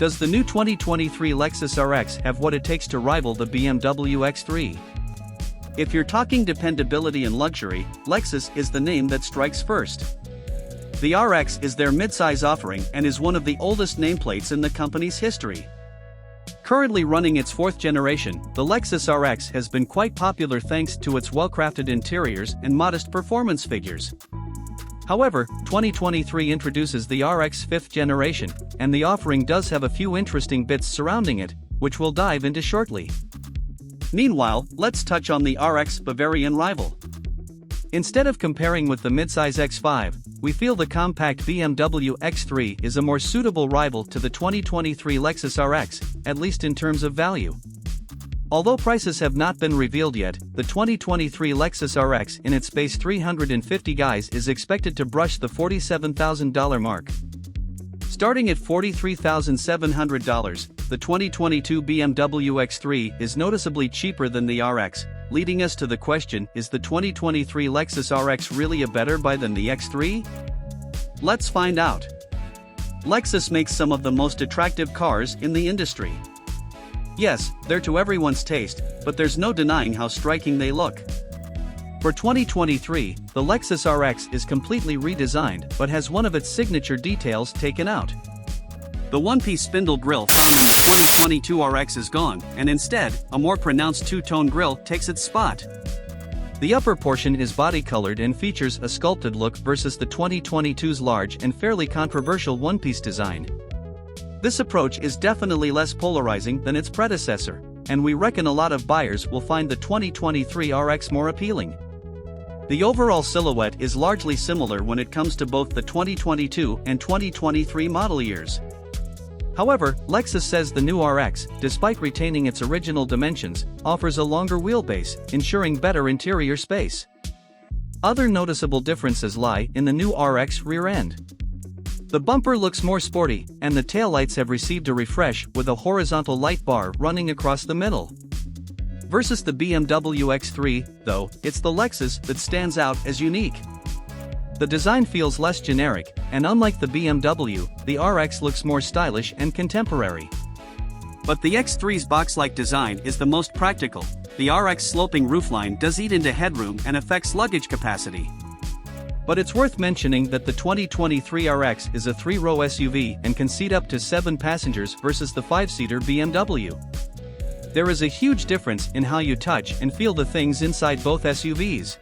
Does the new 2023 Lexus RX have what it takes to rival the BMW X3? If you're talking dependability and luxury, Lexus is the name that strikes first. The RX is their midsize offering and is one of the oldest nameplates in the company's history. Currently running its fourth generation, the Lexus RX has been quite popular thanks to its well-crafted interiors and modest performance figures. However, 2023 introduces the RX 5th generation, and the offering does have a few interesting bits surrounding it, which we'll dive into shortly. Meanwhile, let's touch on the RX Bavarian rival. Instead of comparing with the midsize X5, we feel the compact BMW X3 is a more suitable rival to the 2023 Lexus RX, at least in terms of value. Although prices have not been revealed yet, the 2023 Lexus RX in its base 350 guise is expected to brush the $47,000 mark. Starting at $43,700, the 2022 BMW X3 is noticeably cheaper than the RX, leading us to the question, is the 2023 Lexus RX really a better buy than the X3? Let's find out. Lexus makes some of the most attractive cars in the industry. Yes, they're to everyone's taste, but there's no denying how striking they look. For 2023, the Lexus RX is completely redesigned but has one of its signature details taken out. The one-piece spindle grille found in the 2022 RX is gone, and instead, a more pronounced two-tone grille takes its spot. The upper portion is body-colored and features a sculpted look versus the 2022's large and fairly controversial one-piece design. This approach is definitely less polarizing than its predecessor, and we reckon a lot of buyers will find the 2023 RX more appealing. The overall silhouette is largely similar when it comes to both the 2022 and 2023 model years. However, Lexus says the new RX, despite retaining its original dimensions, offers a longer wheelbase, ensuring better interior space. Other noticeable differences lie in the new RX rear end. The bumper looks more sporty, and the taillights have received a refresh with a horizontal light bar running across the middle. Versus the BMW X3, though, it's the Lexus that stands out as unique. The design feels less generic, and unlike the BMW, the RX looks more stylish and contemporary. But the X3's box-like design is the most practical. The RX sloping roofline does eat into headroom and affects luggage capacity. But it's worth mentioning that the 2023 RX is a 3-row SUV and can seat up to 7 passengers versus the 5-seater BMW. There is a huge difference in how you touch and feel the things inside both SUVs.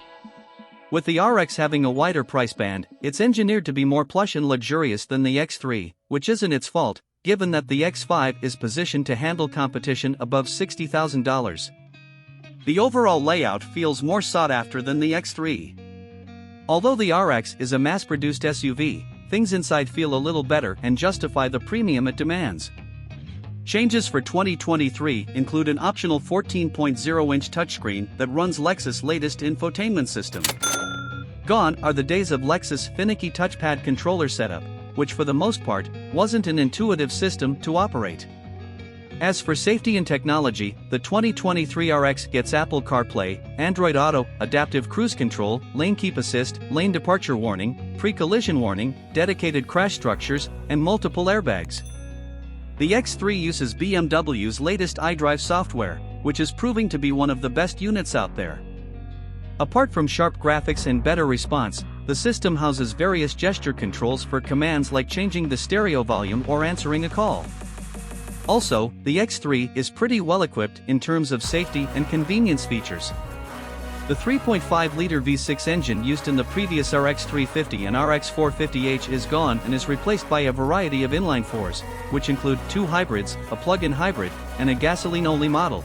With the RX having a wider price band, it's engineered to be more plush and luxurious than the X3, which isn't its fault, given that the X5 is positioned to handle competition above $60,000. The overall layout feels more sought after than the X3. Although the RX is a mass-produced SUV, things inside feel a little better and justify the premium it demands. Changes for 2023 include an optional 14.0-inch touchscreen that runs Lexus' latest infotainment system. Gone are the days of Lexus' finicky touchpad controller setup, which for the most part, wasn't an intuitive system to operate. As for safety and technology, the 2023 RX gets Apple CarPlay, Android Auto, adaptive cruise control, lane keep assist, lane departure warning, pre-collision warning, dedicated crash structures, and multiple airbags. The X3 uses BMW's latest iDrive software, which is proving to be one of the best units out there. Apart from sharp graphics and better response, the system houses various gesture controls for commands like changing the stereo volume or answering a call. Also, the X3 is pretty well equipped in terms of safety and convenience features. The 3.5-liter V6 engine used in the previous RX 350 and RX 450h is gone and is replaced by a variety of inline-4s, which include 2 hybrids, a plug-in hybrid, and a gasoline-only model.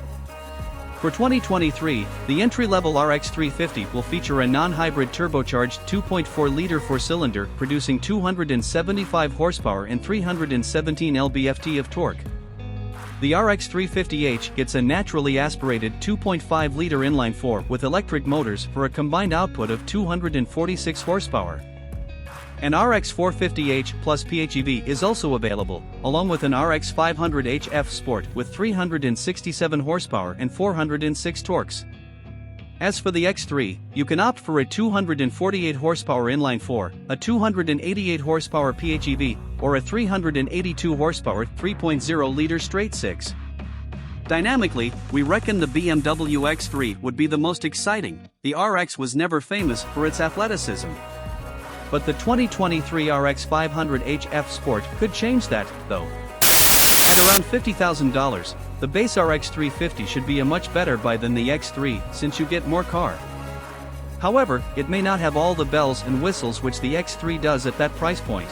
For 2023, the entry-level RX 350 will feature a non-hybrid turbocharged 2.4-liter 4-cylinder producing 275 horsepower and 317 lb-ft of torque. The RX 350h gets a naturally aspirated 2.5-liter inline-4 with electric motors for a combined output of 246 horsepower. An RX 450h plus PHEV is also available, along with an RX 500h F Sport with 367 horsepower and 406 torques. As for the X3, you can opt for a 248 horsepower inline-4, a 288 horsepower PHEV, or a 382 horsepower 3.0-liter straight-six. Dynamically, we reckon the BMW X3 would be the most exciting. The RX was never famous for its athleticism. But the 2023 RX 500h F Sport could change that, though. At around $50,000, the base RX 350 should be a much better buy than the X3 since you get more car. However, it may not have all the bells and whistles which the X3 does at that price point.